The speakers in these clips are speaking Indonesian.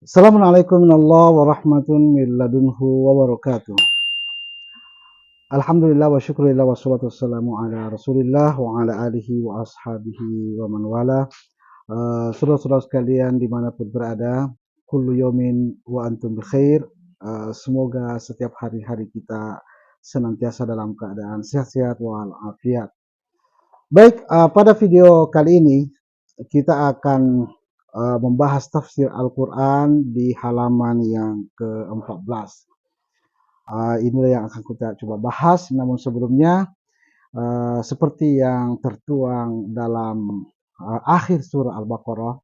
Assalamualaikum warahmatullahi wabarakatuh. Alhamdulillah wa syukurillah wa salatu wassalamu ala rasulillah wa ala alihi wa ashabihi wa man wala. Saudara-saudara sekalian dimanapun berada, kullu yomin wa antum bikhair. Semoga setiap hari-hari kita senantiasa dalam keadaan sehat-sehat walafiat. Baik, pada video kali ini kita akan membahas tafsir Al-Quran di halaman yang ke-14. Inilah yang akan kita coba bahas, namun sebelumnya seperti yang tertuang dalam akhir surah Al-Baqarah,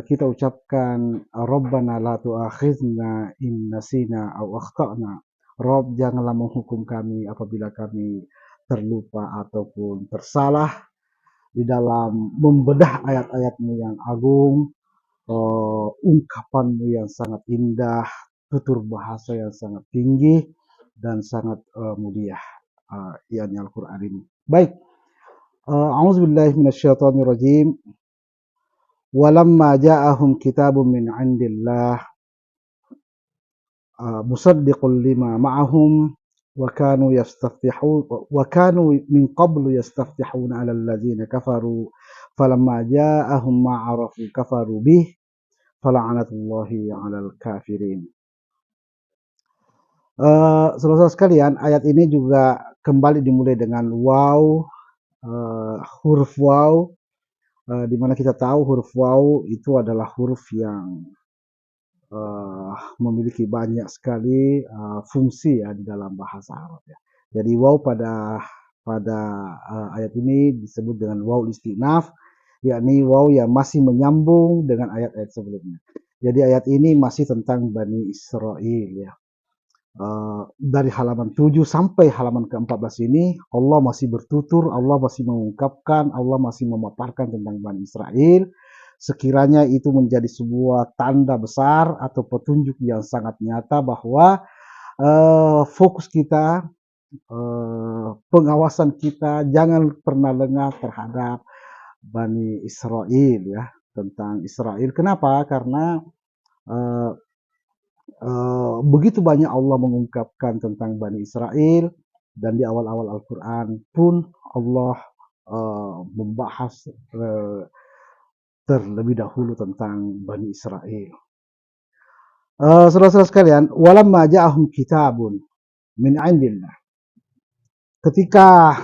kita ucapkan Rabbana la tu'akhizna in nasina aw akhtana. Rob, janganlah menghukum kami apabila kami terlupa ataupun tersalah di dalam membedah ayat-ayatmu yang agung, ungkapanmu yang sangat indah, tutur bahasa yang sangat tinggi dan sangat mulia, yakni Al-Quran ini. Baik, a'udzubillahi minasyaitonirrajim. Walamma ja'ahum kitabun min 'indillah musaddiqul lima ma'ahum wa kanu min qablu yastaftihuna 'alal ladzina kafaru falamma ja'ahum ma 'arafu kafaru bih fala'natullahi 'alal kafirin. Saudara-saudara sekalian, ayat ini juga kembali dimulai dengan waw, huruf waw, di mana kita tahu huruf waw itu adalah huruf yang memiliki banyak sekali fungsi ya di dalam bahasa Arab ya. Jadi waw pada ayat ini disebut dengan waw istinaf, yakni waw yang masih menyambung dengan ayat-ayat sebelumnya. Jadi ayat ini masih tentang Bani Israel ya. Dari halaman 7 sampai halaman ke-14 ini Allah masih bertutur, Allah masih mengungkapkan, Allah masih memaparkan tentang Bani Israel. Sekiranya itu menjadi sebuah tanda besar atau petunjuk yang sangat nyata bahwa fokus kita, pengawasan kita jangan pernah lengah terhadap Bani Israel ya, tentang Israel. Kenapa? Karena begitu banyak Allah mengungkapkan tentang Bani Israel, dan di awal-awal Al-Quran pun Allah membahas terlebih dahulu tentang Bani Israel. Saudara-saudara sekalian, walamma ja'ahum kitabun min 'indillah. Ketika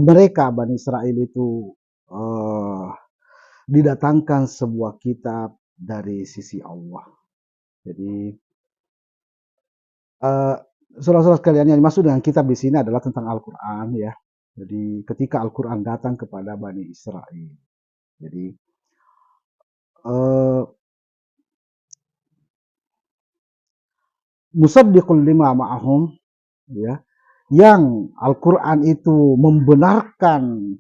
mereka Bani Israel itu didatangkan sebuah kitab dari sisi Allah. Jadi saudara-saudara sekalian, yang dimaksud dengan kitab di sini adalah tentang Al-Quran ya. Jadi ketika Al-Quran datang kepada Bani Israel, jadi musaddiqul lima ma'ahum ya, yang Al-Quran itu membenarkan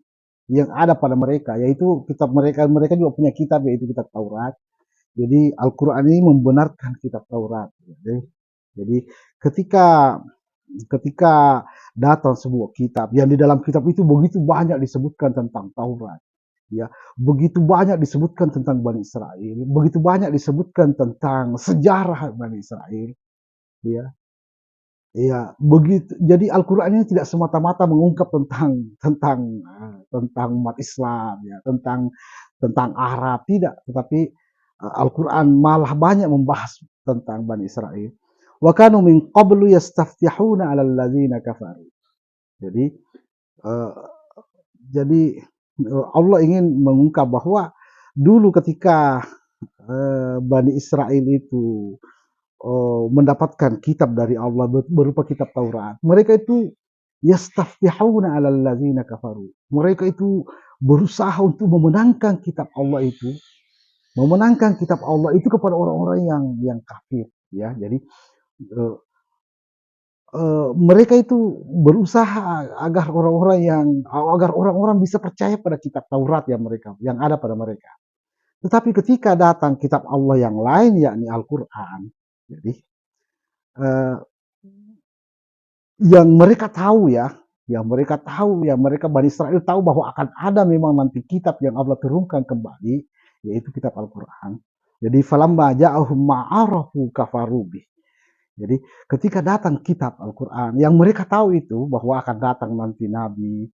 yang ada pada mereka, yaitu kitab mereka juga punya kitab, yaitu kitab Taurat. Jadi Al-Quran ini membenarkan kitab Taurat. Jadi ketika datang sebuah kitab yang di dalam kitab itu begitu banyak disebutkan tentang Taurat, ya, begitu banyak disebutkan tentang Bani Israel, begitu banyak disebutkan tentang sejarah Bani Israel, ya. Ya, begitu. Jadi Al-Quran ini tidak semata-mata mengungkap tentang umat Islam, ya, tentang Arab, tidak. Tetapi Al-Quran malah banyak membahas tentang Bani Israel. Wa kanu min qablu yastaftihuna 'alal ladzina kafaru. Jadi Allah ingin mengungkap bahwa dulu ketika Bani Israel itu mendapatkan kitab dari Allah berupa kitab Taurat, mereka itu yastaftihuna 'alal ladzina kafaru. Mereka itu berusaha untuk memenangkan kitab Allah itu, kepada orang-orang yang kafir ya. Jadi mereka itu berusaha agar orang-orang bisa percaya pada kitab Taurat yang ada pada mereka. Tetapi ketika datang kitab Allah yang lain, yakni Al-Quran, jadi yang mereka Bani Israel tahu bahwa akan ada memang nanti kitab yang Allah turunkan kembali, yaitu kitab Al-Quran. Jadi falamma ja'ahum ma'arafu kafarubi. Jadi ketika datang kitab Al-Quran, yang mereka tahu itu bahwa akan datang nanti Nabi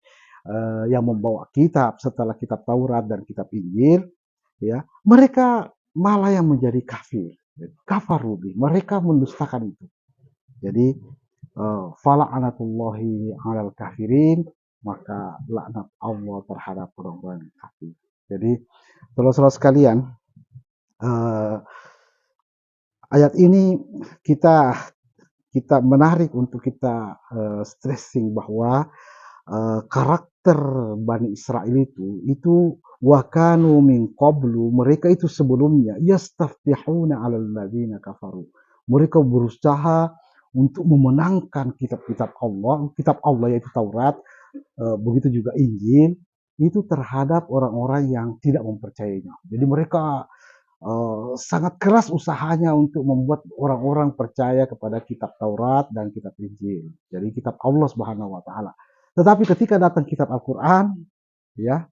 yang membawa kitab setelah kitab Taurat dan kitab Injil, ya mereka malah yang menjadi kafir. Kafarubi, mereka mendustakan itu. Jadi fala'anatullahi 'alal kafirin, maka laknat Allah terhadap orang-orang kafir. Jadi saudara-saudara sekalian, eh, ayat ini kita kita menarik untuk kita stressing bahwa karakter Bani Israel itu wakanu min qablu, mereka itu sebelumnya yastaftihuna 'alal ladzina kafaru. Mereka berusaha untuk memenangkan kitab Allah yaitu Taurat, begitu juga Injil, itu terhadap orang-orang yang tidak mempercayainya. Jadi mereka sangat keras usahanya untuk membuat orang-orang percaya kepada kitab Taurat dan kitab Injil. Jadi kitab Allah Subhanahu wa taala. Tetapi ketika datang kitab Al-Qur'an, ya,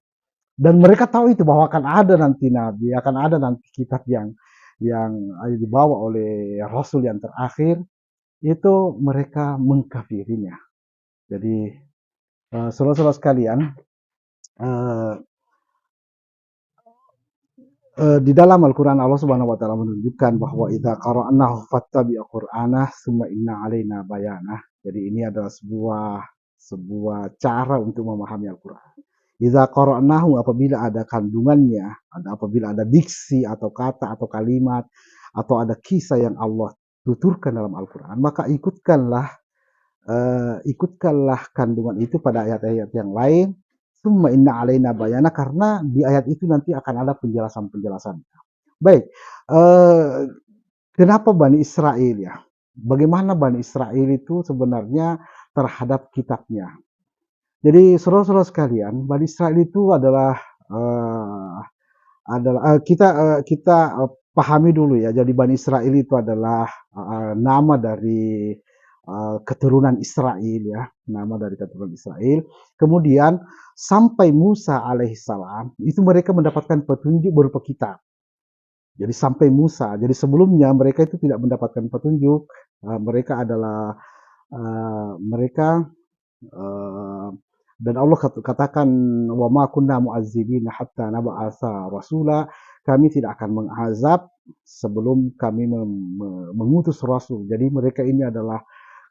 dan mereka tahu itu bahwa akan ada nanti nabi, akan ada nanti kitab yang dibawa oleh rasul yang terakhir, itu mereka mengkafirinya. Jadi saudara-saudara sekalian, eh, di dalam Al-Quran Allah Subhanahu wa taala menunjukkan bahwa idza qara'nahu fattabi' qur'anah summa inna 'alaina bayanah. Jadi ini adalah sebuah cara untuk memahami Al-Quran. Idza qara'nahu, apabila ada kandungannya, apabila ada diksi atau kata atau kalimat atau ada kisah yang Allah tuturkan dalam Al-Quran, maka ikutkanlah kandungan itu pada ayat-ayat yang lain. Summa inna alaina bayana, karena di ayat itu nanti akan ada penjelasan-penjelasan. Baik, kenapa Bani Israel ya? Bagaimana Bani Israel itu sebenarnya terhadap kitabnya? Jadi saudara-saudara sekalian, Bani Israel itu adalah kita pahami dulu ya. Jadi Bani Israel itu adalah nama dari keturunan Israel ya, nama dari keturunan Israel. Kemudian sampai Musa alaihissalam itu mereka mendapatkan petunjuk berupa kitab. Jadi sampai Musa, jadi sebelumnya mereka itu tidak mendapatkan petunjuk. Mereka adalah mereka dan Allah katakan wa ma kunna mu'azzibina hatta nab'atsa rasula, kami tidak akan mengazab sebelum kami mengutus rasul. Jadi mereka ini adalah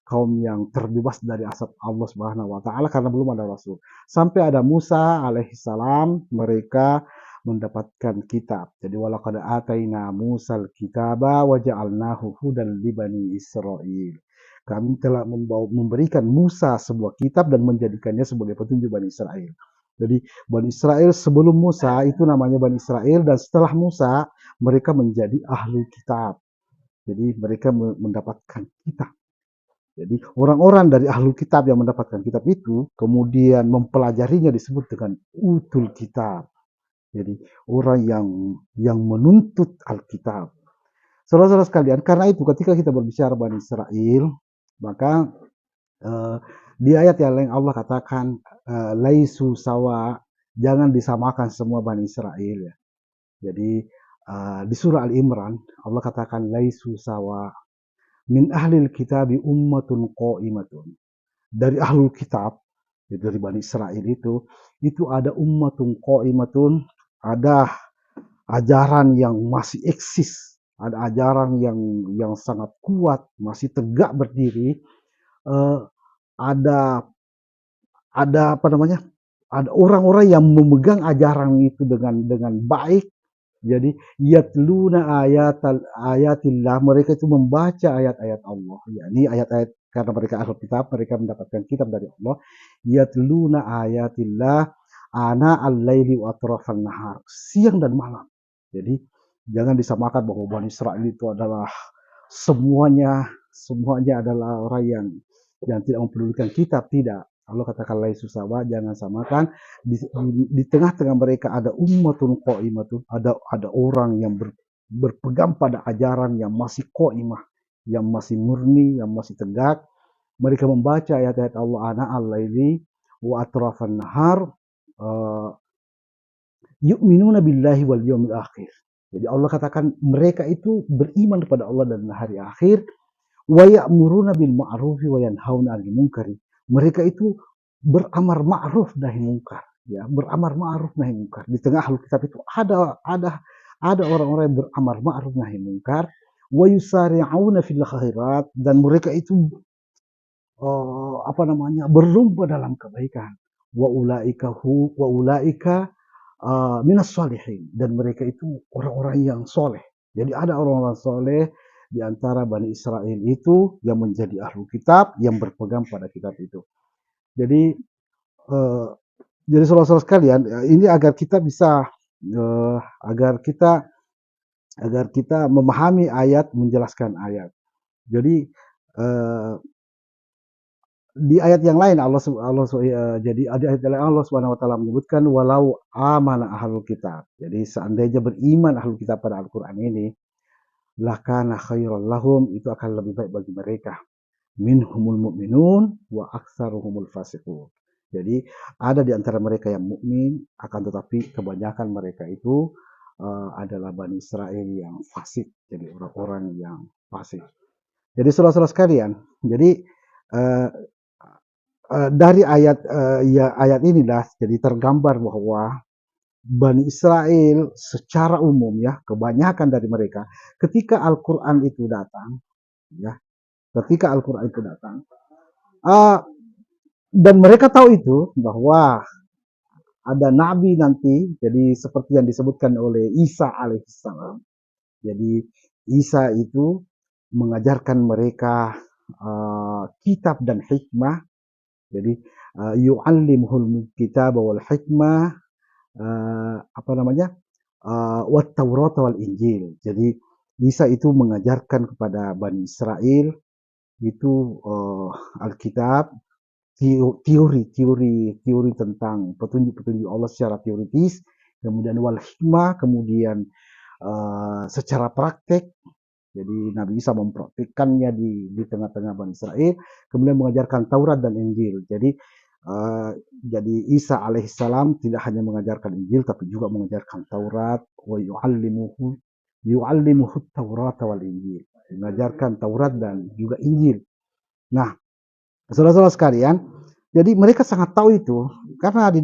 kaum yang terbebas dari azab Allah Subhanahu wa taala karena belum ada rasul. Sampai ada Musa alaihissalam, mereka mendapatkan kitab. Jadi walaqad ataina Musal kitaba wa ja'alnahu hudan li bani Israil. Kami telah memberikan Musa sebuah kitab dan menjadikannya sebagai petunjuk Bani Israel. Jadi Bani Israel sebelum Musa itu namanya Bani Israel, dan setelah Musa mereka menjadi ahli kitab. Jadi mereka mendapatkan kitab. Jadi orang-orang dari ahli kitab yang mendapatkan kitab itu kemudian mempelajarinya disebut dengan utul kitab. Jadi orang yang menuntut Alkitab. Saudara-saudara sekalian, karena itu ketika kita berbicara Bani Israel, maka di ayat yang lain Allah katakan laisu sawa, jangan disamakan semua Bani Israel ya. Jadi di surah Al-Imran Allah katakan laisu sawa min ahlil kitabi ummatun qa'imatun. Dari ahlul kitab, dari Bani Israel itu ada ummatun qa'imatun, ada ajaran yang masih eksis, ada ajaran yang sangat kuat, masih tegak berdiri, ada apa namanya, ada orang-orang yang memegang ajaran itu dengan baik. Jadi yatluna ayatillah, mereka itu membaca ayat-ayat Allah. Yakni ayat-ayat, karena mereka ahli kitab, mereka mendapatkan kitab dari Allah. Yatluna ayatillah ana al-laili wa atrafan nahar, siang dan malam. Jadi jangan disamakan bahwa Bani Israel itu adalah semuanya adalah orang yang tidak mempedulikan kitab. Tidak. Allah katakan laisu sawa, jangan samakan. Di tengah-tengah mereka ada ummatun qa'imatun, ada orang yang berpegang pada ajaran yang masih qaimah, yang masih murni, yang masih tegak. Mereka membaca ayat-ayat Allah ana al-laili wa atrafan nahar, yu'minuna billahi wal yawmil akhir. Jadi Allah katakan mereka itu beriman kepada Allah dan hari akhir, wa ya'muruna bil ma'rufi wa yanhauna 'anil munkari. Mereka itu beramar ma'ruf nahi munkar, ya, beramar ma'ruf nahi munkar. Di tengah ahlul kitab itu ada orang-orang yang beramar ma'ruf nahi munkar, wa yusari'una fil khairat, dan mereka itu berlomba dalam kebaikan. Wa ulaika minas solihin, dan mereka itu orang-orang yang soleh. Jadi ada orang-orang soleh di antara Bani Israel itu yang menjadi ahlu kitab, yang berpegang pada kitab itu. Jadi eh, jadi saudara-saudara sekalian, ini agar kita bisa eh, agar kita memahami ayat, menjelaskan ayat. Jadi eh, di ayat yang lain jadi ada ayat yang lain Allah Subhanahu wa taala menyebutkan walau amana ahlul kitab. Jadi seandainya beriman ahlul kitab pada Al-Qur'an ini, lakana khairal lahum, itu akan lebih baik bagi mereka. Minhumul mu'minun wa aktsaruhumul fasiqun. Jadi ada di antara mereka yang mukmin, akan tetapi kebanyakan mereka itu adalah Bani Israel yang fasik, jadi orang-orang yang fasik. Jadi saudara-saudara sekalian, jadi uh, dari ayat inilah jadi tergambar bahwa Bani Israel secara umum, ya, kebanyakan dari mereka ketika Al-Qur'an itu datang, ya, ketika Al-Qur'an itu datang, uh, dan mereka tahu itu bahwa ada nabi nanti, jadi seperti yang disebutkan oleh Isa alaihissalam. Jadi Isa itu mengajarkan mereka kitab dan hikmah. Jadi yu'allimuhul kitab wal hikmah, wat Taurat wal Injil. Jadi Isa itu mengajarkan kepada Bani Israel itu Alkitab, teori tentang petunjuk-petunjuk Allah secara teoritis, kemudian wal hikmah, kemudian secara praktek. Jadi Nabi Isa mempraktikkannya di tengah-tengah Bani Israel, kemudian mengajarkan Taurat dan Injil. Jadi Isa alaihissalam tidak hanya mengajarkan Injil, tapi juga mengajarkan Taurat. Wa yu'allimuhu Taurat wal Injil, mengajarkan Taurat dan juga Injil. Nah, saudara-saudara sekalian, jadi mereka sangat tahu itu karena di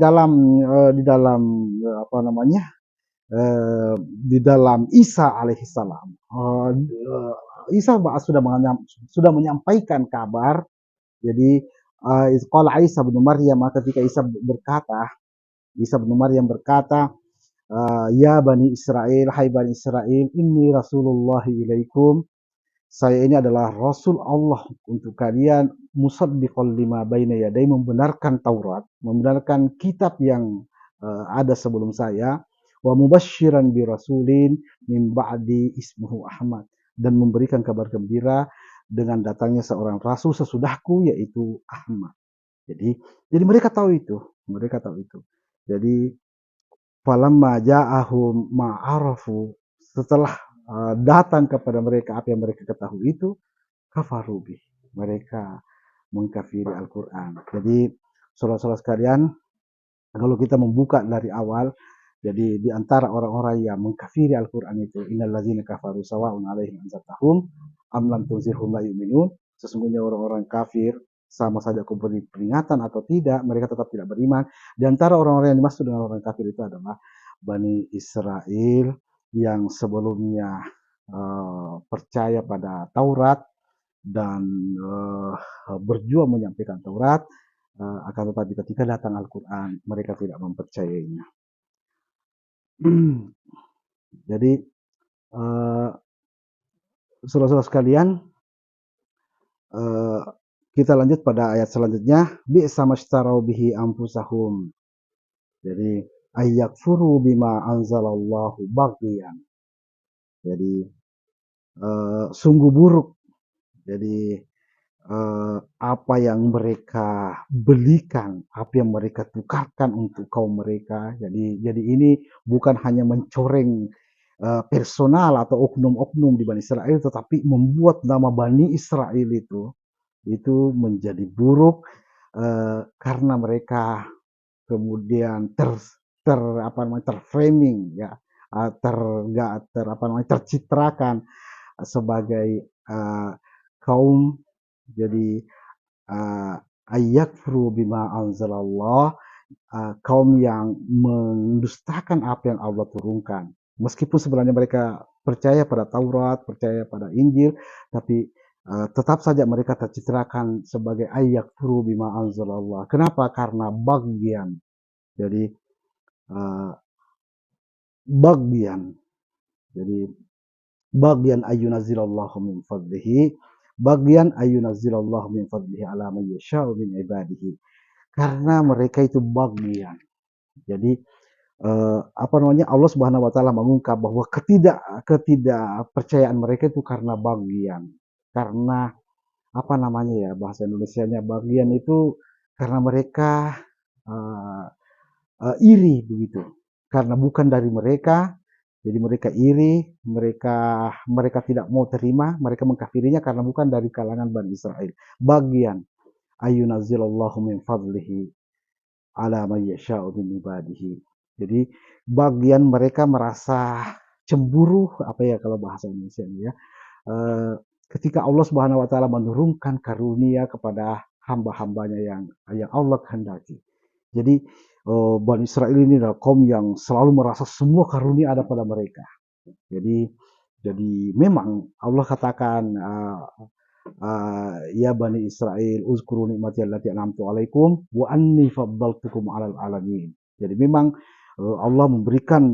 dalam Isa alaihissalam, Isa sudah menyampaikan kabar. Jadi qala Isa bin Maryam, ketika Isa bin Maryam berkata, ya Bani Israel, hai Bani Israel, inni Rasulullahi ilaikum, saya ini adalah Rasul Allah untuk kalian, musaddiqan lima baina yadai, membenarkan Taurat, membenarkan kitab yang ada sebelum saya, wa mubasysyiran bi rasulin min ba'di ismuhu Ahmad, dan memberikan kabar gembira dengan datangnya seorang rasul sesudahku, yaitu Ahmad. Jadi mereka tahu itu, Jadi falamma ja'ahum ma'arafu, setelah datang kepada mereka apa yang mereka ketahui itu, kafarubi, mereka mengkafiri Al-Quran. Jadi saudara-saudara sekalian, kalau kita membuka dari awal, jadi di antara orang-orang yang mengkafiri Al-Quran itu, innalladzina kafaru sawa'un 'alaihim anzartahum am lam tunzirhum la yu'minun. Sesungguhnya orang-orang kafir sama saja kau beri peringatan atau tidak, mereka tetap tidak beriman. Di antara orang-orang yang dimaksud dengan orang kafir itu adalah Bani Israel yang sebelumnya percaya pada Taurat dan berjuang menyampaikan Taurat, akan tetapi ketika datang Al-Quran mereka tidak mempercayainya. Jadi saudara-saudara sekalian, kita lanjut pada ayat selanjutnya. Bi'sa mashtarau bihi anfusahum. Jadi ayyakfuru bima anzalallahu baghyan. Jadi sungguh buruk. Jadi apa yang mereka belikan, apa yang mereka tukarkan untuk kaum mereka. Jadi ini bukan hanya mencoreng personal atau oknum-oknum di Bani Israel, tetapi membuat nama Bani Israel itu menjadi buruk karena mereka kemudian terframing, ya, tercitrakan sebagai kaum, jadi ayyakfuru bima anzalallah, kaum yang mendustakan apa yang Allah turunkan. Meskipun sebenarnya mereka percaya pada Taurat, percaya pada Injil, tapi tetap saja mereka tercitrakan sebagai ayyakfuru bima anzalallah. Kenapa? Karena bagian. Jadi bagian. Jadi bagian ayyunazzilallahu min fadlihi, bagian ayyunazzilallahu min fadlihi ala man yasha'u min ibadihi. Karena mereka itu bagian. Jadi Allah Subhanahu wa taala mengungkap bahwa ketidakpercayaan mereka itu karena bagian. Karena bahasa Indonesianya bagian itu karena mereka iri begitu. Karena bukan dari mereka, jadi mereka iri, mereka tidak mau terima, mereka mengkafirinya karena bukan dari kalangan Bani Israel. Bagian ayyunazzilallahu min fadlihi ala man yasha'u min ibadihi. Jadi bagian mereka merasa cemburu, kalau bahasa Indonesia ya. Ketika Allah Subhanahu wa taala menurunkan karunia kepada hamba-hambanya yang Allah kehendaki. Jadi Bani Israel ini adalah kaum yang selalu merasa semua karunia ada pada mereka. Jadi memang Allah katakan ya Bani Israel uzkuru ni'mati allati an'amtu alaikum wa anni faddaltukum 'alal alamin. Jadi memang Allah memberikan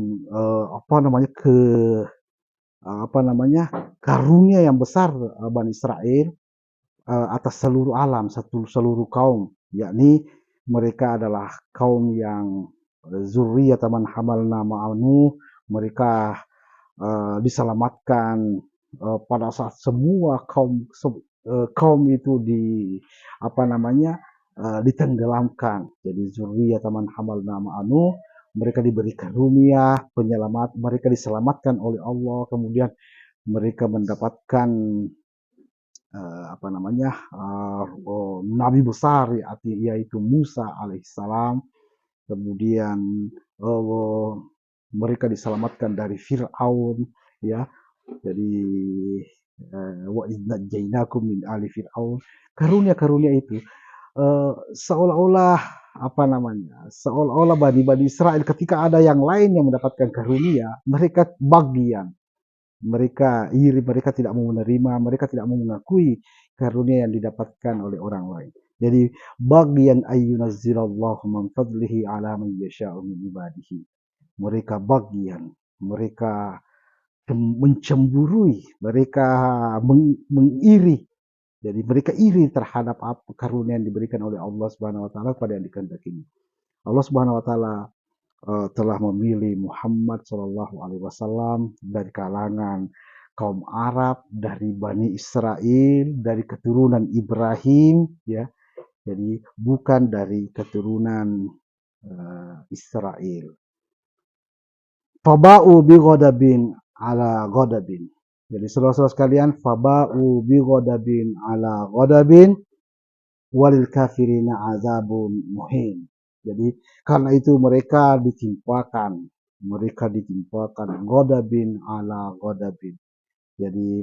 karunia yang besar Bani Israel atas seluruh alam, seluruh kaum, yakni mereka adalah kaum yang zurriyatan man hamalna ma'anu, mereka diselamatkan pada saat semua kaum itu ditenggelamkan. Jadi zurriyatan man hamalna ma'anu, mereka diberi karunia penyelamat, mereka diselamatkan oleh Allah, kemudian mereka mendapatkan nabi besar yaitu Musa alaihissalam, kemudian mereka diselamatkan dari Fir'aun, ya. Jadi wa idnajainakum min ali Fir'aun. Karunia-karunia itu seolah-olah Bani Israel ketika ada yang lain yang mendapatkan karunia, mereka bagian. Mereka iri, mereka tidak mau menerima, mereka tidak mau mengakui karunia yang didapatkan oleh orang lain. Jadi bagian ayyunazzilallahu min fadlihi ala man yasha'u min ibadihi. Mereka bagian, mereka mencemburui, mereka mengiri. Jadi mereka iri terhadap karunia yang diberikan oleh Allah Subhanahu wa taala pada yang dikehendakinya. Allah Subhanahu wa taala telah memilih Muhammad Shallallahu Alaihi Wasallam dari kalangan kaum Arab, dari Bani Israel, dari keturunan Ibrahim, ya. Jadi bukan dari keturunan Israel. Faba'u bi ghadabin ala ghadabin. Jadi saudara-saudara sekalian, faba'u bi ghadabin ala ghadabin walil kafirina azabun muhin. Jadi karena itu mereka ditimpakan ghadabin ala ghadabin. Jadi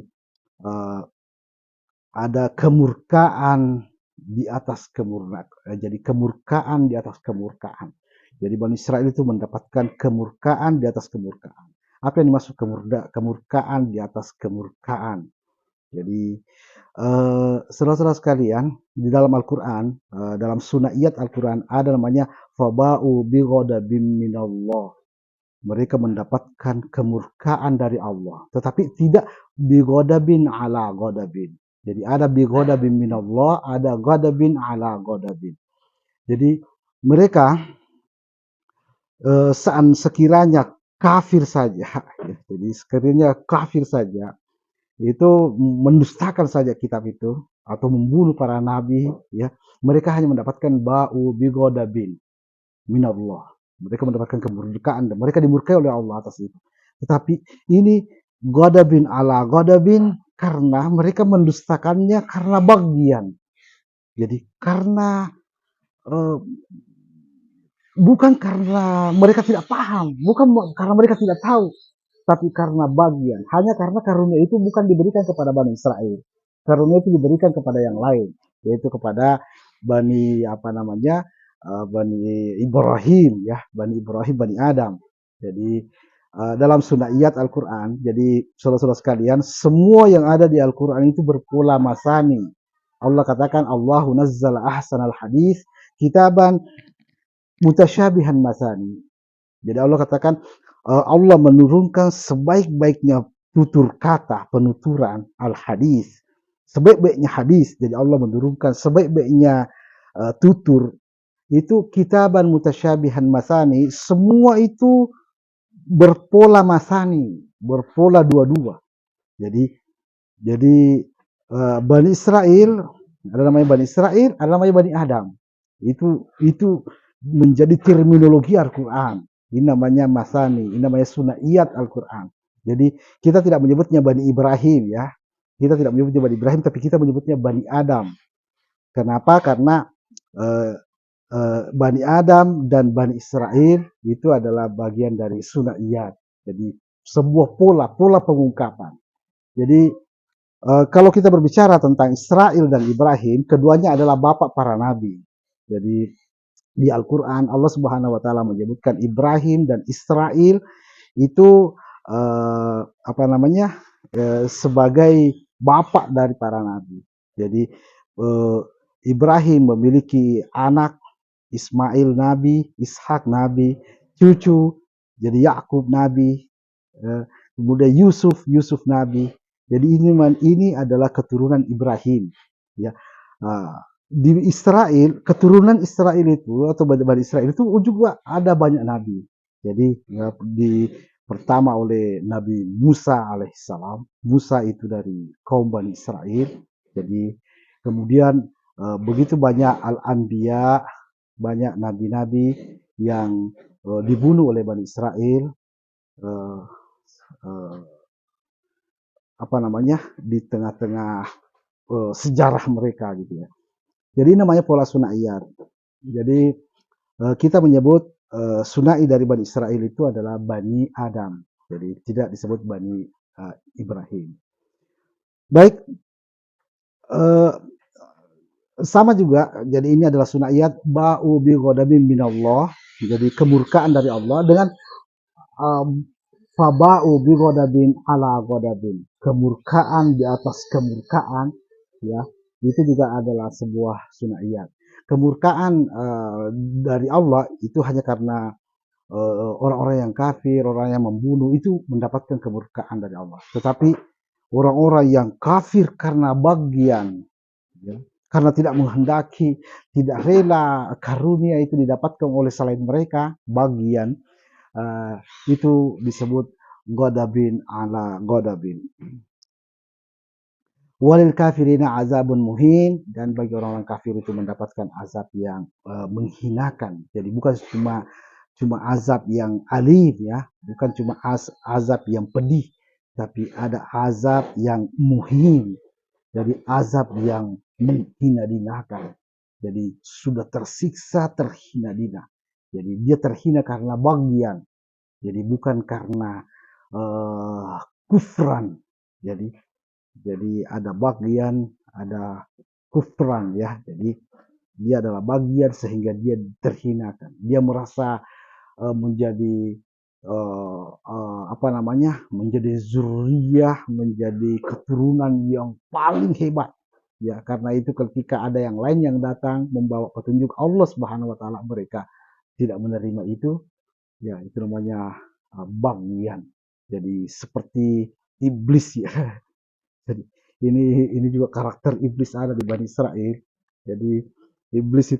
ada kemurkaan di atas kemurkaan. Jadi kemurkaan di atas kemurkaan. Jadi Bani Israel itu mendapatkan kemurkaan di atas kemurkaan. Apa yang dimaksud kemurkaan di atas kemurkaan? Jadi saudara-saudara sekalian, di dalam Al-Quran, dalam sunayat Al-Quran ada namanya faba'u bi ghadabin minallah. Mereka mendapatkan kemurkaan dari Allah, tetapi tidak bi ghadabin ala ghadabin. Jadi ada bi ghadabin minallah, ada ghadabin ala ghadabin. Jadi mereka sekiranya kafir saja, ya, jadi sekiranya kafir saja, itu mendustakan saja kitab itu atau membunuh para nabi, ya, mereka hanya mendapatkan ba'u bi ghadabin minallah. Mereka mendapatkan kemurkaan dan mereka dimurkai oleh Allah atas itu. Tetapi ini ghadabin ala ghadabin karena mereka mendustakannya karena bagian. Jadi karena bukan karena mereka tidak paham, bukan karena mereka tidak tahu, tapi karena bagian. Hanya karena karunia itu bukan diberikan kepada Bani Israel. Karunia itu diberikan kepada yang lain, yaitu kepada Bani Bani Ibrahim, ya, Bani Ibrahim, Bani Adam. Jadi dalam sunnahiyat Al-Quran, jadi saudara-saudara sekalian, semua yang ada di Al-Quran itu berpola masani. Allah katakan, Allahu nazzala ahsanal hadis kitaban mutasyabihan masani. Jadi Allah katakan, Allah menurunkan sebaik-baiknya tutur kata, penuturan al-hadis, sebaik-baiknya hadis. Jadi Allah menurunkan sebaik-baiknya tutur itu kitaban mutasyabihan masani. Semua itu berpola masani, berpola dua-dua. Jadi Bani Israel, ada namanya Bani Israel, ada namanya Bani Adam. Itu menjadi terminologi Al-Quran. Ini namanya masani, ini namanya sunnahiyat Al-Quran. Jadi kita tidak menyebutnya Bani Ibrahim, ya. Kita tidak menyebutnya Bani Ibrahim, tapi kita menyebutnya Bani Adam. Kenapa? Karena Bani Adam dan Bani Israel itu adalah bagian dari sunnahiyat. Jadi sebuah pola pengungkapan. Jadi kalau kita berbicara tentang Israel dan Ibrahim, keduanya adalah bapak para nabi. Jadi di Al-Quran Allah Subhanahu wa taala menyebutkan Ibrahim dan Israel itu sebagai bapak dari para nabi. Jadi Ibrahim memiliki anak, Ismail nabi, Ishak nabi, cucu jadi Yakub nabi, kemudian Yusuf nabi. Jadi ini adalah keturunan Ibrahim, ya. Di Israel, keturunan Israel itu atau Bani Israel itu juga ada banyak nabi. Jadi pertama oleh Nabi Musa alaihissalam. Musa itu dari kaum Bani Israel. Jadi kemudian begitu banyak al-anbiya, banyak nabi-nabi yang dibunuh oleh Bani Israel. Di tengah-tengah sejarah mereka gitu, ya. Jadi namanya pola sunnahiyat. Jadi kita menyebut sunai dari Bani Israel itu adalah Bani Adam. Jadi tidak disebut Bani Ibrahim. Baik, sama juga. Jadi ini adalah sunnahiyat ba'u bi ghadabin minallah. Jadi kemurkaan dari Allah dengan faba'u bi ghadabin ala ghadabin. Kemurkaan di atas kemurkaan, ya. Itu juga adalah sebuah sunnahiyat. Kemurkaan dari Allah itu hanya karena orang-orang yang kafir, orang yang membunuh itu mendapatkan kemurkaan dari Allah. Tetapi orang-orang yang kafir karena bagian, ya, karena tidak menghendaki, tidak rela karunia itu didapatkan oleh selain mereka, bagian, itu disebut ghadabin ala ghadabin. Walil kafirina azabun muhin, dan bagi orang-orang kafir itu mendapatkan azab yang menghinakan. Jadi bukan cuma azab yang alim, ya, bukan cuma azab yang pedih, tapi ada azab yang muhin. Jadi azab yang menghina-hinakan. Jadi sudah tersiksa, terhina-hina. Jadi dia terhina karena bagian. Jadi bukan karena kufran. Jadi ada bagian, ada kufran, ya. Jadi dia adalah bagian sehingga dia terhinakan. Dia merasa menjadi menjadi zuriyah, menjadi keturunan yang paling hebat, ya. Karena itu ketika ada yang lain yang datang membawa petunjuk Allah Subhanahu wa taala, mereka tidak menerima itu, ya. Itu namanya bagian. Jadi seperti iblis, ya. Jadi ini juga karakter iblis ada di Bani Israel. Jadi iblis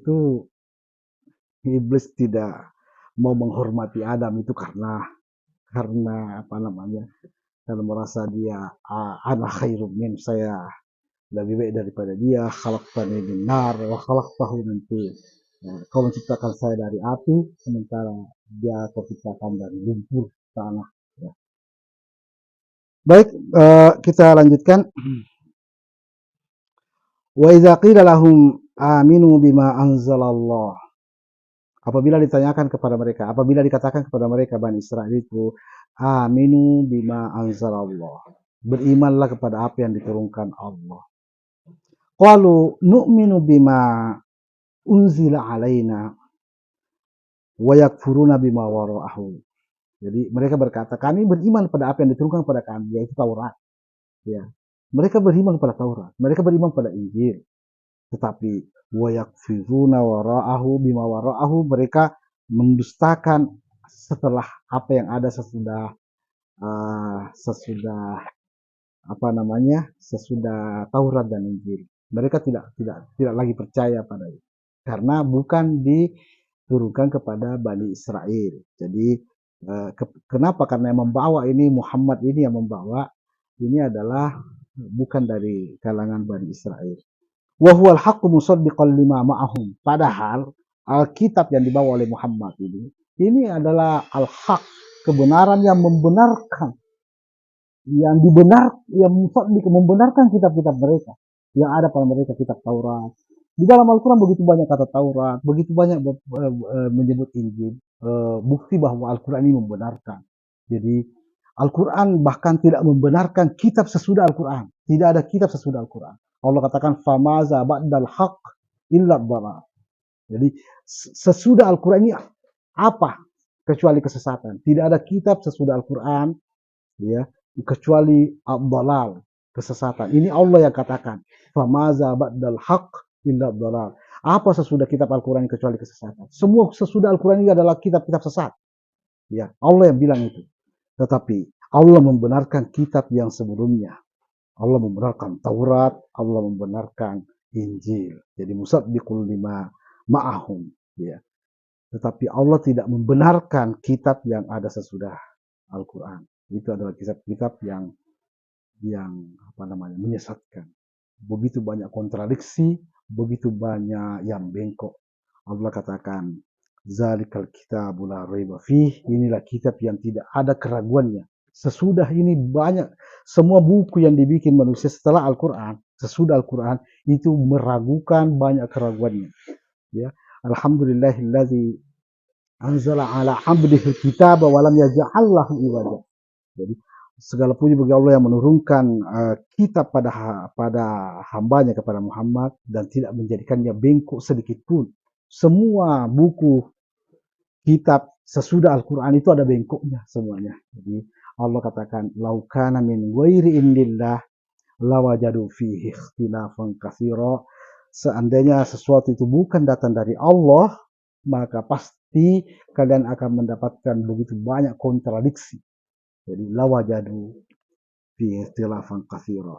tidak mau menghormati Adam itu karena karena merasa dia ana khairum min, saya lebih baik daripada dia, khalaqtani min nar wa khalaqtahu min tin. Kau menciptakan saya dari api sementara dia terciptakan dari lumpur tanah, ya. Baik, kita lanjutkan. Wa idza qila lahum aminu bima anzalallah. Apabila dikatakan kepada mereka Bani Israel itu, aminu bima anzalallah. Berimanlah kepada apa yang diturunkan Allah. Qalu nu'minu bima unzila alaina wa yakfuruna bima wara'ahu. Jadi mereka berkata, kami beriman pada apa yang diturunkan kepada kami, yaitu Taurat. Ya. Mereka beriman pada Taurat, mereka beriman pada Injil. Tetapi wa yakfuruna wara'ahu bima wara'ahu, mereka mendustakan setelah apa yang ada sesudah sesudah Taurat dan Injil. Mereka tidak lagi percaya pada itu karena bukan diturunkan kepada Bani Israel. Jadi kenapa? Karena yang membawa ini Muhammad ini yang membawa ini adalah bukan dari kalangan Bani Israel. Wa huwal haqqu musaddiqan lima ma'ahum. Padahal Alkitab yang dibawa oleh Muhammad ini adalah al-haq, kebenaran yang membenarkan, yang membenarkan kitab-kitab mereka yang ada pada mereka, kitab Taurat. Di dalam Al-Quran begitu banyak kata Taurat, begitu banyak menyebut Injil, bukti bahwa Al-Quran ini membenarkan. Jadi Al-Quran bahkan tidak membenarkan kitab sesudah Al-Quran. Tidak ada kitab sesudah Al-Quran. Allah katakan famaza ba'dal haq illa dhalal. Jadi sesudah Al-Quran ini apa kecuali kesesatan. Tidak ada kitab sesudah Al-Quran, ya, kecuali ad-dhalal, kesesatan. Ini Allah yang katakan, famaza ba'dal haq illa dhalal. Apa sesudah kitab Al-Quran kecuali kesesatan? Semua sesudah Al-Quran ini adalah kitab-kitab sesat. Ya, Allah yang bilang itu. Tetapi Allah membenarkan kitab yang sebelumnya. Allah membenarkan Taurat, Allah membenarkan Injil. Jadi musaddiqul lima ma'ahum, ya. Tetapi Allah tidak membenarkan kitab yang ada sesudah Al-Quran. Itu adalah kitab-kitab yang menyesatkan. Begitu banyak kontradiksi, begitu banyak yang bengkok. Allah katakan, zalikal kitabul la raiba fih, inilah kitab yang tidak ada keraguannya. Sesudah ini banyak, semua buku yang dibikin manusia setelah Al-Quran, sesudah Al-Quran itu meragukan, banyak keraguannya. Ya, alhamdulillahillazi anzala ala abdihi kitaba wa lam yaj'al lahu iwaja. Jadi segala puji bagi Allah yang menurunkan kitab pada hambanya, kepada Muhammad, dan tidak menjadikannya bengkok sedikit pun. Semua buku kitab sesudah Al-Quran itu ada bengkoknya semuanya. Jadi Allah katakan, laukana min ghairi indillah lawajadu fihi ikhtilafan katsira. Seandainya sesuatu itu bukan datang dari Allah, maka pasti kalian akan mendapatkan begitu banyak kontradiksi. Jadi lawajadu fi ikhtilafan katsira.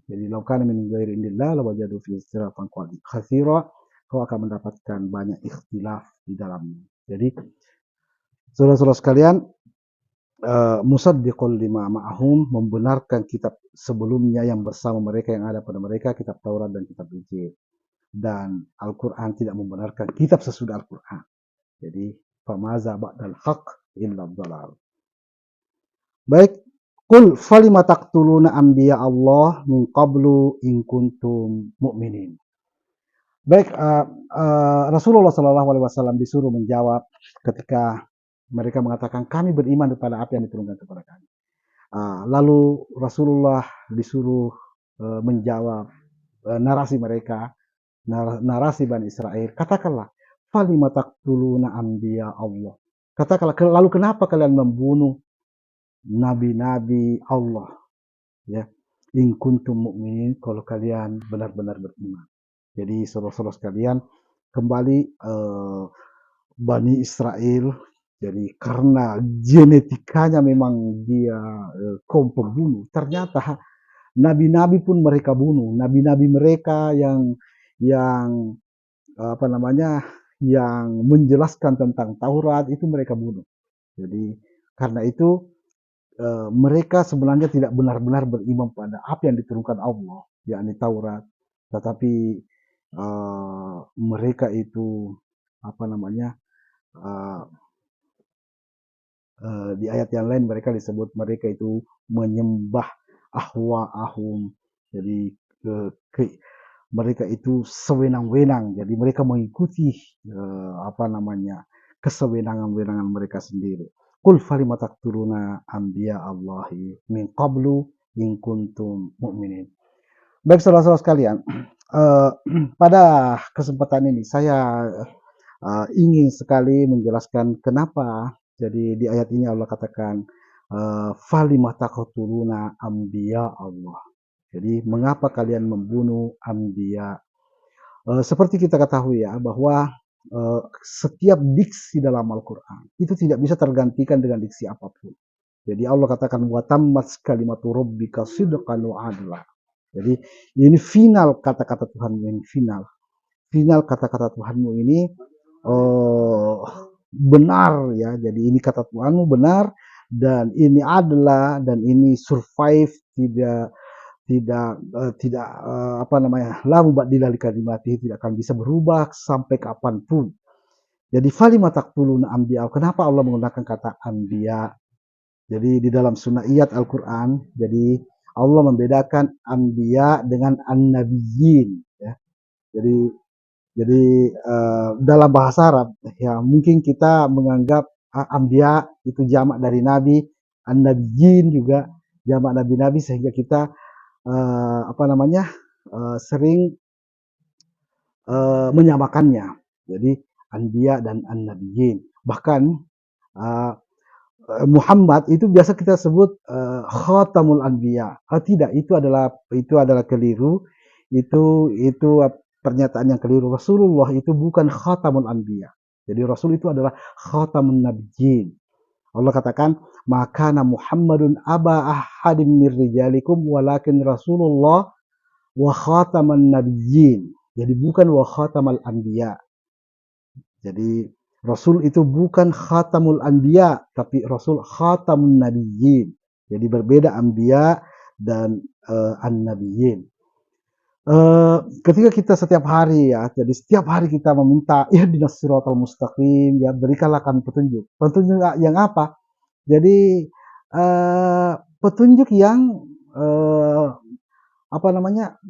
Jadi laukana min ghairi indillah lawajadu fi ikhtilafan katsira, kau akan mendapatkan banyak ikhtilaf di dalamnya. Jadi saudara-saudara sekalian, musaddiqul lima ma'ahum, membenarkan kitab sebelumnya yang bersama mereka, yang ada pada mereka, kitab Taurat dan kitab Injil. Dan Al-Quran tidak membenarkan kitab sesudah Al-Quran. Jadi famaza ba'dal haq illa dhalal. Baik, qul falima taqtuluna anbiya Allah min qablu in kuntum mu'minin. Baik, Rasulullah SAW disuruh menjawab ketika mereka mengatakan kami beriman kepada apa yang diturunkan kepada kami. Lalu Rasulullah disuruh menjawab narasi mereka, narasi Bani Israel. Katakanlah, falima taqtuluna anbiya Allah. Katakanlah, lalu kenapa kalian membunuh nabi-nabi Allah? Ya, in kuntum mu'minin, kalau kalian benar-benar beriman. Jadi saudara-saudara sekalian, kembali Bani Israel, jadi karena genetikanya memang dia kaum pembunuh, ternyata nabi-nabi pun mereka bunuh. Nabi-nabi mereka yang yang menjelaskan tentang Taurat itu mereka bunuh. Jadi karena itu mereka sebenarnya tidak benar-benar beriman pada apa yang diturunkan Allah, yakni Taurat, tetapi mereka itu di ayat yang lain mereka disebut mereka itu menyembah ahwa-ahum. Jadi mereka itu sewenang-wenang. Jadi mereka mengikuti kesewenangan-wenangan mereka sendiri. Qul falima taqtuluna anbiya Allahi min qablu in kuntum mu'minin. Baik saudara-saudara sekalian, eh, pada kesempatan ini saya ingin sekali menjelaskan kenapa. Jadi di ayat ini Allah katakan falima taqtuluna anbiya Allah. Jadi mengapa kalian membunuh anbiya? Seperti kita ketahui ya bahwa setiap diksi dalam Al-Quran itu tidak bisa tergantikan dengan diksi apapun. Jadi Allah katakan wa tammat kalimatu rabbika sidqan wa adla. Jadi ini final kata-kata Tuhanmu, ini final. Final kata-kata Tuhanmu ini benar ya. Jadi ini kata Tuhanmu benar dan ini adalah dan ini survive, tidak apa namanya, la mubaddila li kalimatihi, tidak akan bisa berubah sampai kapanpun. Jadi falima taqtuluna anbiya, kenapa Allah menggunakan kata anbiya? Jadi di dalam sunnahiyat Al-Quran, jadi Allah membedakan anbiya dengan an-nabiyyin ya. Jadi dalam bahasa Arab ya mungkin kita menganggap anbiya itu jamak dari nabi, an-nabiyyin juga jamak nabi-nabi, sehingga kita apa namanya, sering menyamakannya. Jadi anbiya dan an-nabiyyin. Bahkan Muhammad itu biasa kita sebut khatamul anbiya. Tidak, itu adalah keliru. Itu pernyataan yang keliru. Rasulullah itu bukan khatamul anbiya. Jadi Rasul itu adalah khatamun nabiyyin. Allah katakan, "Makana Muhammadun aba ahadim mir rijalikum walakin Rasulullah wa khataman nabiyyin." Jadi bukan wa khatamal anbiya. Jadi Rasul itu bukan khatamul anbiya, tapi Rasul khatamun nabiyyin. Jadi berbeda anbiya dan an-nabiyyin. Ketika kita setiap hari ya, jadi setiap hari kita meminta ihdinas siratal mustaqim, ya berikanlah kami petunjuk. Petunjuk yang apa? Jadi petunjuk yang apa namanya?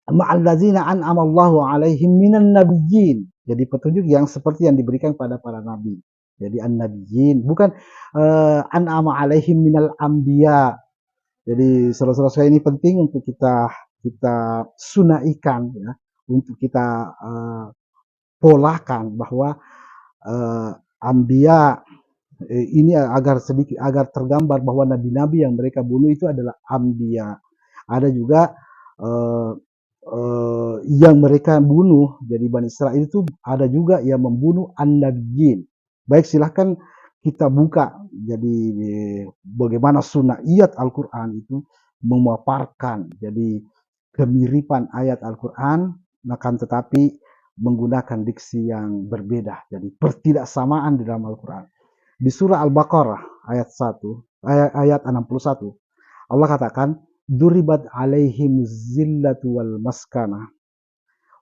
Ma'allazina an'amallahu alaihim minan nabiyyin. Jadi petunjuk yang seperti yang diberikan pada para nabi. Jadi an-nabiyyin, bukan an'ama alaihim minal anbiya. Jadi saudara-saudara ini penting untuk kita sunaikan ya, untuk kita polakan bahwa anbiya ini agar tergambar bahwa nabi-nabi yang mereka bunuh itu adalah anbiya. Ada juga yang mereka bunuh, jadi Bani Israil itu ada juga yang membunuh an-nabiyyin. Baik, silahkan kita buka. Jadi bagaimana sunnahiyat Al-Quran itu memaparkan jadi kemiripan ayat Al-Quran, akan tetapi menggunakan diksi yang berbeda. Jadi pertidaksamaan di dalam Al-Quran. Di surah Al-Baqarah ayat 61, Allah katakan, duribat alaihim zillatu wal maskana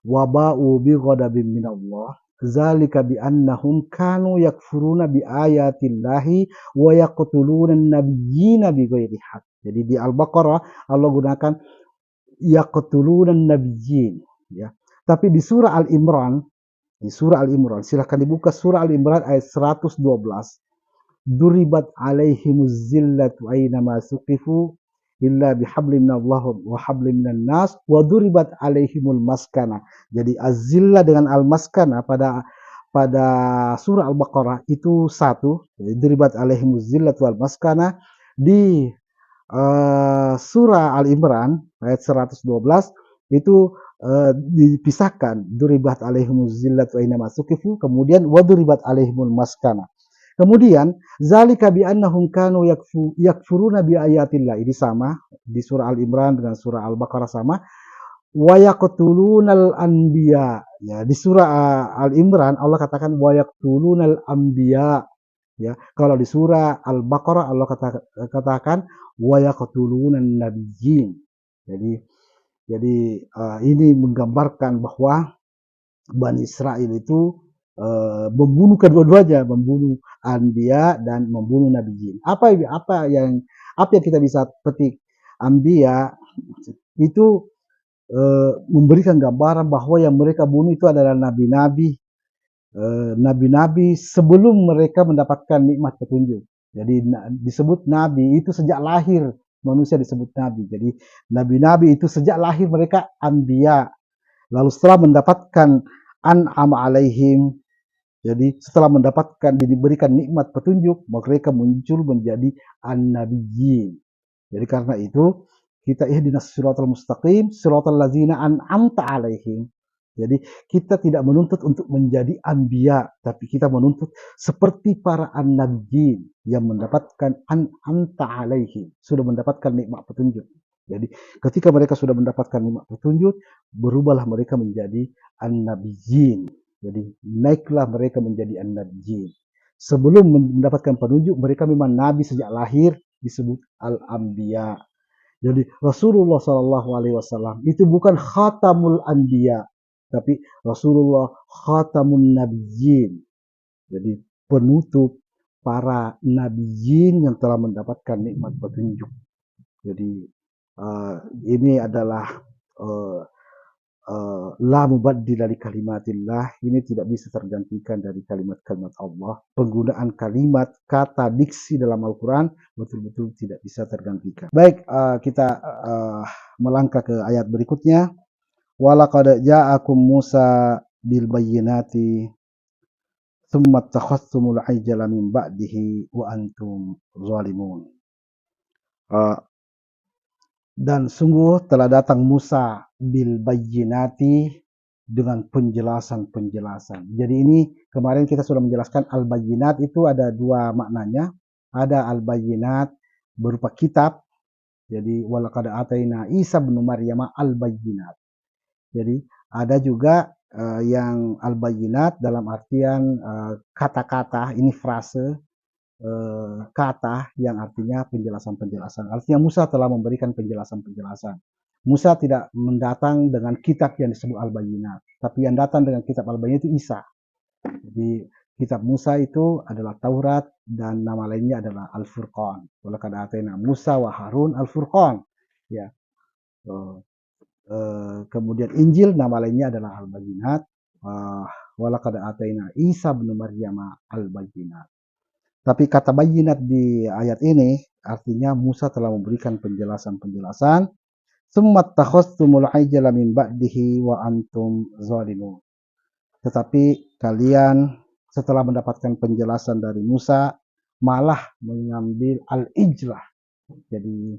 wa ba'u bi ghadabin minallah zalika bi annahum kanu yakfuruna bi ayatillahi wa yaqtuluna an-nabiyyina bighairi haqq. Jadi di Al-Baqarah Allah gunakan yaqtuluna an-nabiyyin ya. Tapi di surah Al-Imran, silahkan dibuka surah Al-Imran ayat 112. Duribat alaihimuz zillatu aynama suqifu illa bihablim minallah wa hablim minan nas wa duribat alaihimul maskana. Jadi azillah dengan al-maskana pada surah Al-Baqarah itu satu. Jadi duribat alaihimuz zillatu wal maskana. Di surah Al-Imran ayat 112 itu dipisahkan, duribat alaihimuz zillatu aynama suqifu, kemudian wa duribat alaihimul maskana. Kemudian zalika bi annahum kanu yakfuruna bi ayatillah. Ini sama di surah Al-Imran dengan surah Al-Baqarah sama. Wa yaqtulunal anbiya. Ya, di surah Al-Imran Allah katakan wa yaqtulunal anbiya. Ya, kalau di surah Al-Baqarah Allah katakan wa yaqtulunan nabiyyin. Jadi ini menggambarkan bahwa Bani Israil itu membunuh kedua-duanya, membunuh anbiya dan membunuh nabiyyin. Apa yang kita bisa petik? Anbiya itu memberikan gambaran bahwa yang mereka bunuh itu adalah nabi-nabi sebelum mereka mendapatkan nikmat petunjuk. Jadi disebut nabi itu sejak lahir manusia disebut nabi. Jadi nabi-nabi itu sejak lahir mereka anbiya. Lalu setelah mendapatkan an'ama alaihim, jadi setelah mendapatkan diberikan nikmat petunjuk, mereka muncul menjadi an-nabiyyin. Jadi karena itu kita ihdinas siratal mustaqim, siratal ladzina an'amta alaihim. Jadi kita tidak menuntut untuk menjadi anbiya, tapi kita menuntut seperti para an-nabiyyin yang mendapatkan an'amta alaihim, sudah mendapatkan nikmat petunjuk. Jadi ketika mereka sudah mendapatkan nikmat petunjuk, berubahlah mereka menjadi an-nabiyyin. Jadi naiklah mereka menjadi an-nabiyyin. Sebelum mendapatkan petunjuk, mereka memang nabi sejak lahir, disebut al-anbiya. Jadi Rasulullah Shallallahu Alaihi Wasallam itu bukan khatamul anbiya, tapi Rasulullah khatamun nabiyyin. Jadi penutup para nabiyyin yang telah mendapatkan nikmat petunjuk. Jadi ini adalah la mubaddila li kalimatillah, ini tidak bisa tergantikan dari kalimat-kalimat Allah. Penggunaan kalimat, kata, diksi dalam Al-Quran betul-betul tidak bisa tergantikan. Baik, kita melangkah ke ayat berikutnya. Walaqad ja'akum Musa bil bayyinati tsumma takhastumul ajala min ba'dihi wa antum zalimun. Dan sungguh telah datang Musa bil bayyinati dengan penjelasan-penjelasan. Jadi ini kemarin kita sudah menjelaskan al-bayyinat itu ada dua maknanya. Ada al-bayyinat berupa kitab. Jadi walaqad ataina Isa bin Maryam al-bayyinat. Jadi ada juga yang al-bayyinat dalam artian kata-kata, ini frase kata yang artinya penjelasan-penjelasan. Artinya Musa telah memberikan penjelasan-penjelasan. Musa tidak mendatang dengan kitab yang disebut Al-Bayyinat, tapi yang datang dengan kitab Al-Bayyinat itu Isa. Jadi kitab Musa itu adalah Taurat dan nama lainnya adalah Al-Furqan. Walaqad atayna Musa wa Harun Al-Furqan. Ya. Kemudian Injil nama lainnya adalah Al-Bayyinat. Walaqad atayna Isa bin Maryam Al-Bayyinat. Tapi kata bayyinat di ayat ini artinya Musa telah memberikan penjelasan-penjelasan. Summat takhastumul ajala min ba'dihi wa antum zalimun. Tetapi kalian setelah mendapatkan penjelasan dari Musa malah mengambil al-ijlah. Jadi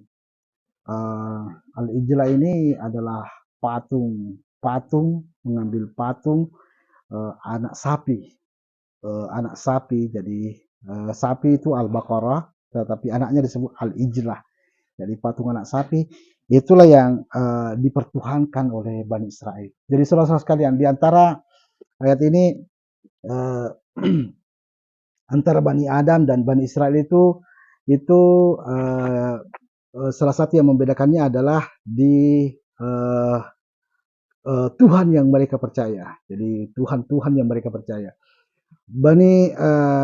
al-ijlah ini adalah patung, mengambil patung anak sapi. Jadi sapi itu Al-Baqarah, tetapi anaknya disebut Al-Ijlah. Jadi patung anak sapi itulah yang dipertuhankan oleh Bani Israel. Jadi saudara-saudara sekalian, di antara ayat ini antara Bani Adam dan Bani Israel itu salah satu yang membedakannya adalah di Tuhan yang mereka percaya. Jadi Tuhan yang mereka percaya. Bani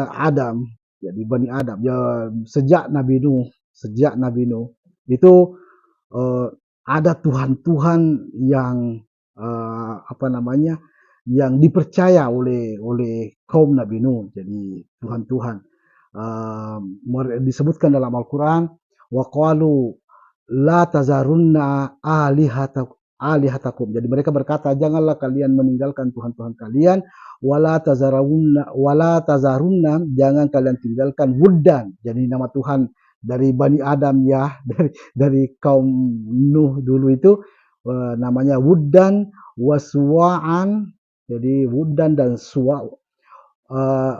Adam, jadi Bani Adam ya sejak Nabi Nuh itu ada Tuhan yang yang dipercaya oleh kaum Nabi Nuh. Jadi Tuhan disebutkan dalam Al-Quran, wa qalu la tazarunna alihatakum. Jadi mereka berkata, janganlah kalian meninggalkan Tuhan-Tuhan kalian, wala tazarunna, jangan kalian tinggalkan wuddan. Jadi nama Tuhan dari Bani Adam ya, dari kaum Nuh dulu itu namanya wuddan waswa'an. Jadi wuddan dan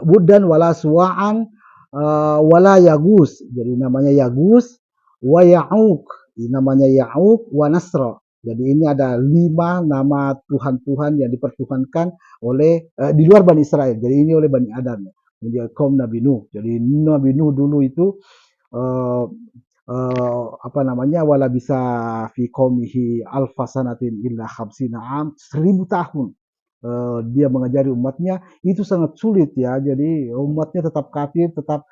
wuddan wala suwa'an wala yagus. Jadi namanya yagus, wa ya'uq, namanya ya'uq, wa nasra. Jadi ini ada 5 nama Tuhan-Tuhan yang dipertuhankan oleh di luar Bani Israel. Jadi ini oleh Bani Adam, ya, kaum Nabi Nuh. Jadi Nabi Nuh dulu itu wala bisa fi qaumihi alfasanatin illa khamsina am, 1000 tahun. Dia mengajari umatnya itu sangat sulit ya. Jadi umatnya tetap kafir, tetap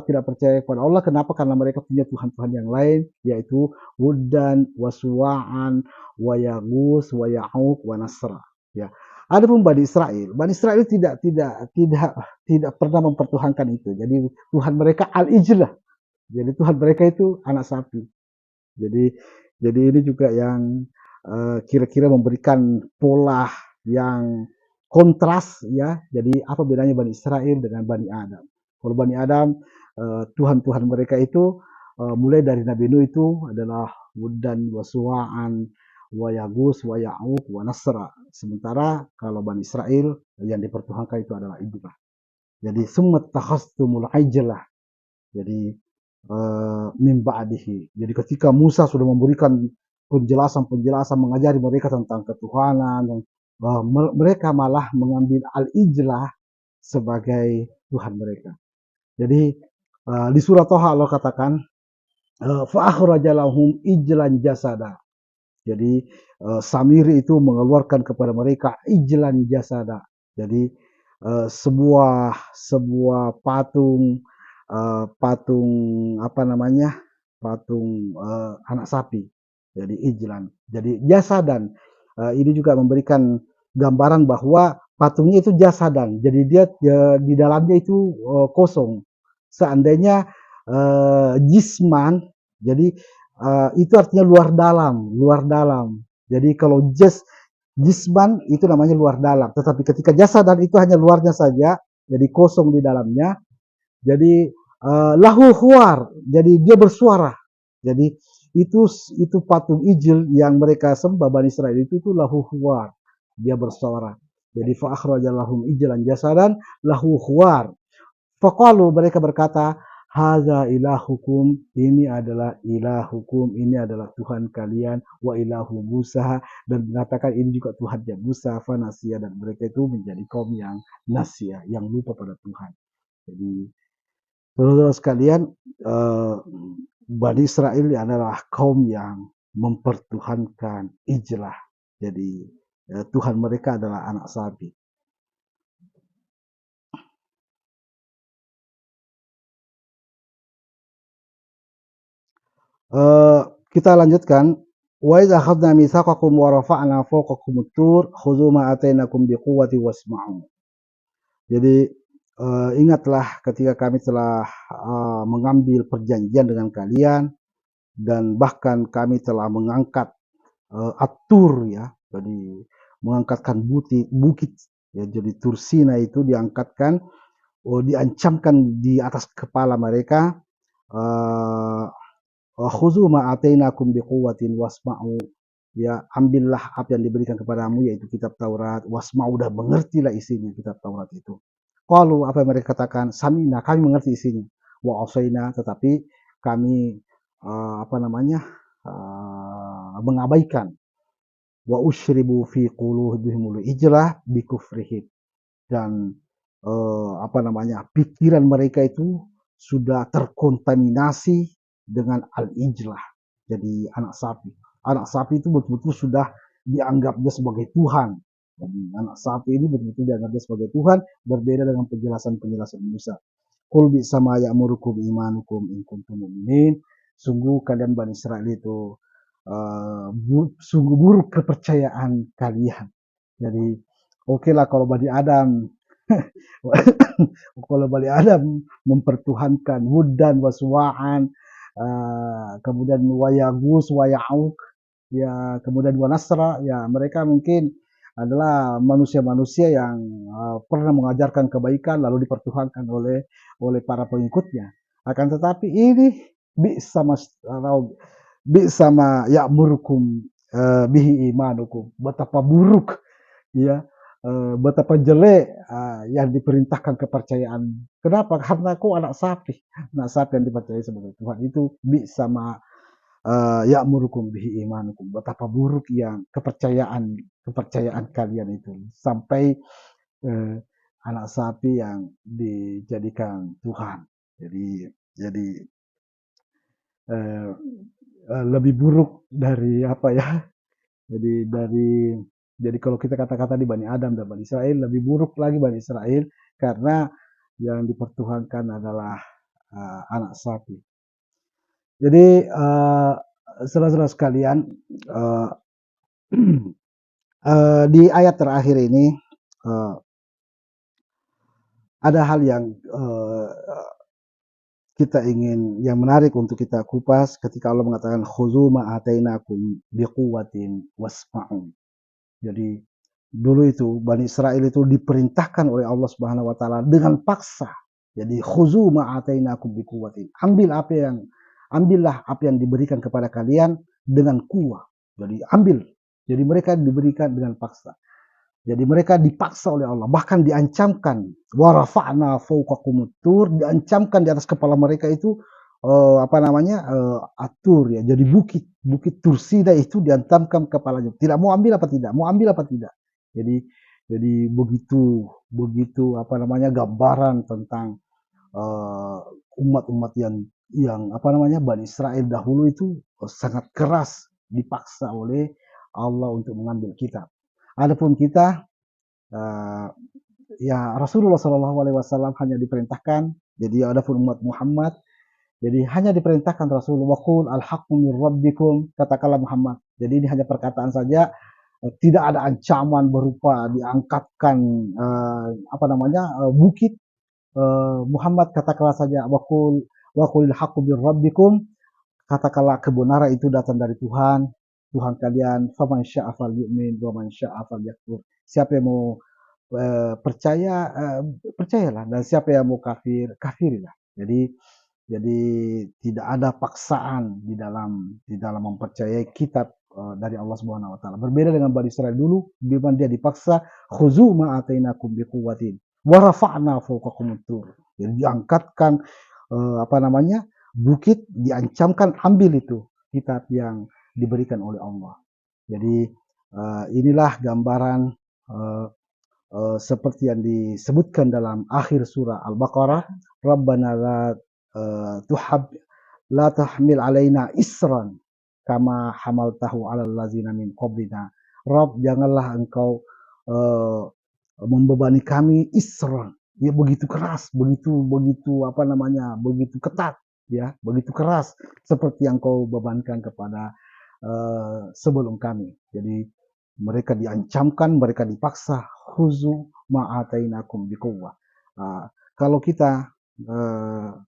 tidak percaya kepada Allah. Kenapa? Karena mereka punya Tuhan-Tuhan yang lain, yaitu wuddan, waswa'an, wa yaghus, wa ya'uq, wa nasra. Ya. Adapun Bani Israel tidak pernah mempertuhankan itu. Jadi Tuhan mereka Al-Ijlah. Jadi Tuhan mereka itu anak sapi. Jadi ini juga yang kira-kira memberikan pola yang kontras ya. Jadi apa bedanya Bani Israel dengan Bani Adam? Kalau Bani Adam Tuhan-Tuhan mereka itu mulai dari Nabi Nuh itu adalah Wudan, Wasuwa'an, wa Yagus, wa Ya'uq, wa Nasra. Sementara kalau Bani Israel yang dipertuhankan itu adalah Ibrah. Jadi summat takhastumul ajlah. Jadi min ba'dihi. Jadi ketika Musa sudah memberikan penjelasan-penjelasan mengajari mereka tentang ketuhanan dan mereka malah mengambil al-ijlah sebagai Tuhan mereka. Jadi di surat Toha Allah katakan fa akhraja lahum ijlan jasada. Jadi Samiri itu mengeluarkan kepada mereka ijlan jasada. Jadi sebuah patung patung apa namanya? Patung anak sapi. Jadi ijlan. Jadi jasadan. Ini juga memberikan gambaran bahwa patungnya itu jasadan. Jadi dia di dalamnya itu kosong. Seandainya jisman, jadi itu artinya luar dalam, luar dalam. Jadi kalau jisman itu namanya luar dalam. Tetapi ketika jasadan itu hanya luarnya saja, jadi kosong di dalamnya. Jadi lahu huar, jadi dia bersuara. Jadi itu patung ijil yang mereka sembah Bani Israel itu tuh lahu huar, dia bersuara. Jadi fa akhraja lahum ijlan jasadan lahu huar. Faqalu mereka berkata, haza ilahukum, ini adalah ilahukum, ini adalah Tuhan kalian, wa ilahu Musa, dan mengatakan ini juga Tuhannya Musa, fanasiya, dan mereka itu menjadi kaum yang nasia, yang lupa pada Tuhan. Jadi saudara sekalian, Bani Israel adalah kaum yang mempertuhankan ijlah. Jadi Tuhan mereka adalah anak sapi. Kita lanjutkan. Wa idza akhadna mitsaqakum wa rafa'na fawqakum at-tur khudhu ma atainakum biquwwati wasma'u. Jadi ingatlah ketika kami telah mengambil perjanjian dengan kalian dan bahkan kami telah mengangkat at-tur ya. Jadi mengangkatkan bukit ya, jadi Tur Sina itu diangkatkan, diancamkan di atas kepala mereka. Khuzu ma atainakum biquwwatin wasma'u, ya ambillah apa yang diberikan kepadamu yaitu kitab Taurat, wasma'u, dan mengertilah isinya kitab Taurat itu. Qalu, apa yang mereka katakan, sami'na, kami mengerti isinya, wa asaina, tetapi kami apa namanya mengabaikan, wa usyribu fi qulubihimul ijlah bikufrihim, dan apa namanya pikiran mereka itu sudah terkontaminasi dengan al-ijlah, jadi anak sapi. Anak sapi itu betul-betul sudah dianggapnya sebagai Tuhan. Jadi anak sapi ini betul-betul dianggapnya sebagai Tuhan, berbeda dengan penjelasan-penjelasan Musa. Qul bi sama ya'murukum imanukum in kuntum mu'minin. Sungguh kalian Bani Israel itu sungguh buruk kepercayaan kalian. Jadi oke lah kalau Bani Adam kalau Bani Adam mempertuhankan Wudan, Wasuwa'an, kemudian Wayagus, Waya'uk, ya kemudian Wanasra, ya mereka mungkin adalah manusia-manusia yang pernah mengajarkan kebaikan lalu dipertuhankan oleh para pengikutnya. Akan tetapi ini bi sama ya'murukum bihi imanukum. Betapa buruk ya, betapa jelek yang diperintahkan kepercayaan. Kenapa? Karena aku anak sapi yang dipercaya sebagai Tuhan itu sama ya'murukum bihi imanukum. Betapa buruk yang kepercayaan kalian itu sampai anak sapi yang dijadikan Tuhan. Jadi lebih buruk dari apa ya? Jadi kalau kita kata-kata di Bani Adam dan Bani Israel, lebih buruk lagi Bani Israel karena yang dipertuhankan adalah anak sapi. Jadi saudara-saudara sekalian, Di ayat terakhir ini uh, ada hal yang kita ingin yang menarik untuk kita kupas ketika Allah mengatakan khuzu ma atainakum biquwwatin wasma'u. Jadi dulu itu Bani Israel itu diperintahkan oleh Allah Subhanahu wa taala dengan paksa. Jadi khuzu ma atainakum biquwwatin. Ambillah apa yang diberikan kepada kalian dengan kuat. Jadi ambil. Jadi mereka diberikan dengan paksa. Jadi mereka dipaksa oleh Allah, bahkan diancamkan. Wa rafa'na fawqakumut tur, diancamkan di atas kepala mereka itu atur ya. Jadi bukit Tursida itu diancamkan kepalanya. Tidak mau ambil apa tidak? Mau ambil apa tidak? Jadi begitu gambaran tentang umat-umat yang Bani Israel dahulu itu sangat keras dipaksa oleh Allah untuk mengambil kitab. Adapun kita, ya Rasulullah Shallallahu Alaihi Wasallam hanya diperintahkan. Jadi adapun umat Muhammad, jadi hanya diperintahkan Rasulullah qul al-haqqu min rabbikum, katakanlah Muhammad. Jadi ini hanya perkataan saja, tidak ada ancaman berupa diangkatkan bukit. Muhammad katakanlah saja waqulil haqqu min rabbikum, katakanlah kebenaran itu datang dari Tuhan, Tuhan kalian. Faman syaa falyu'min wa man syaa falyakfur. Siapa yang mau percaya, percayalah, dan siapa yang mau kafir, kafirilah. Jadi tidak ada paksaan di dalam mempercayai kitab dari Allah Subhanahu wa taala. Berbeda dengan Bani Israil dulu, di mana dia dipaksa khuzu ma atainakum biquwwatin wa rafa'na fawqakumut tur. Jadi diangkatkan bukit, diancamkan ambil itu kitab yang diberikan oleh Allah. Jadi inilah gambaran seperti yang disebutkan dalam akhir surah Al-Baqarah, Rabbana la tahmil alaina isran kama hamaltahu alal ladzina min qablina. Rabb, janganlah engkau membebani kami isran. Ya begitu keras, begitu ketat, ya, begitu keras seperti yang kau bebankan kepada sebelum kami. Jadi mereka diancamkan, mereka dipaksa, khuzu ma'atainakum biquwwah. Kalau kita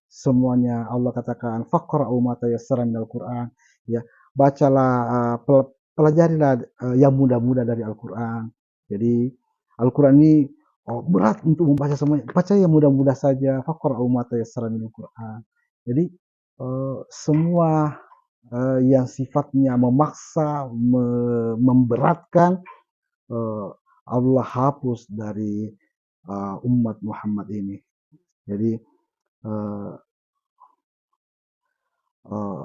semuanya Allah katakan faqra'u ma tayassara minal Qur'an, ya, bacalah, pelajarilah yang mudah-mudah dari Al-Qur'an. Jadi Al-Qur'an ini berat untuk membaca semuanya, baca yang mudah-mudah saja, faqra'u ma tayassara minal Qur'an. Jadi semua yang sifatnya memaksa, memberatkan, Allah hapus dari umat Muhammad ini. Jadi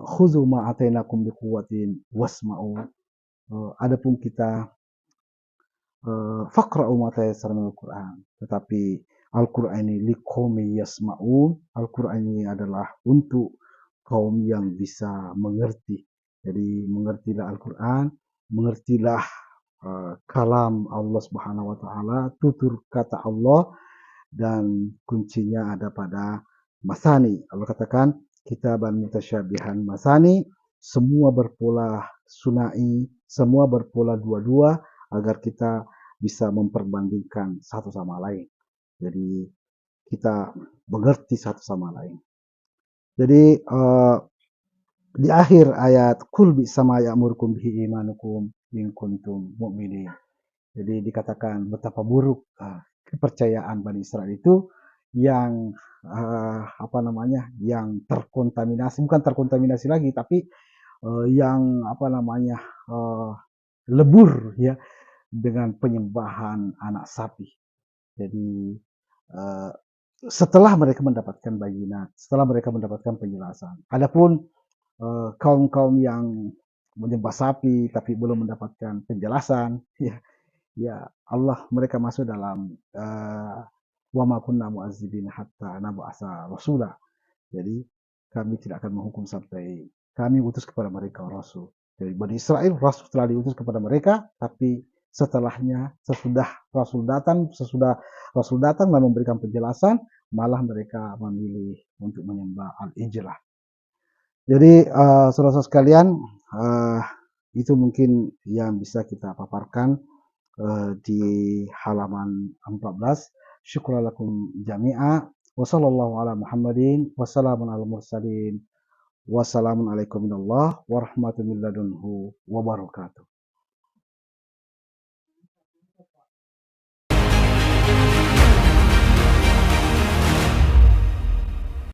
khuzu ma atainakum biquwwatin wasma'u. Adapun kita faqra'u ma tayassara minal Qur'an. Tetapi Al-Qur'an ini liqaumin yasma'un. Al-Qur'an ini adalah untuk kaum yang bisa mengerti. Jadi mengertilah Al-Qur'an, mengertilah kalam Allah Subhanahu wa taala, tutur kata Allah, dan kuncinya ada pada masani. Allah katakan kitaban mutasyabihan masani, semua berpola sunai, semua berpola dua-dua agar kita bisa memperbandingkan satu sama lain. Jadi kita mengerti satu sama lain. Jadi di akhir ayat kul bisama ya'murukum bihi imanukum in kuntum mu'minin. Jadi dikatakan betapa buruk kepercayaan Bani Israel itu yang yang terkontaminasi, bukan terkontaminasi lagi, tapi yang lebur ya dengan penyembahan anak sapi. Jadi setelah mereka mendapatkan bayinat, setelah mereka mendapatkan penjelasan. Adapun kaum-kaum yang menyembah sapi tapi belum mendapatkan penjelasan, ya Allah, mereka masuk dalam wa ma kunna mu'azzibina hatta nab'atsa rasula. Jadi kami tidak akan menghukum sampai kami utus kepada mereka rasul. Jadi Bani Israel, rasul telah diutus kepada mereka, tapi setelahnya, sesudah rasul datang dan memberikan penjelasan, malah mereka memilih untuk menyembah al-ijlah. Jadi saudara-saudara sekalian, itu mungkin yang bisa kita paparkan di halaman 14. Syukran lakum jami'a. Wa sallallahu ala Muhammadin wa salamun ala mursalin. Wassalamualaikum warahmatullahi wabarakatuh.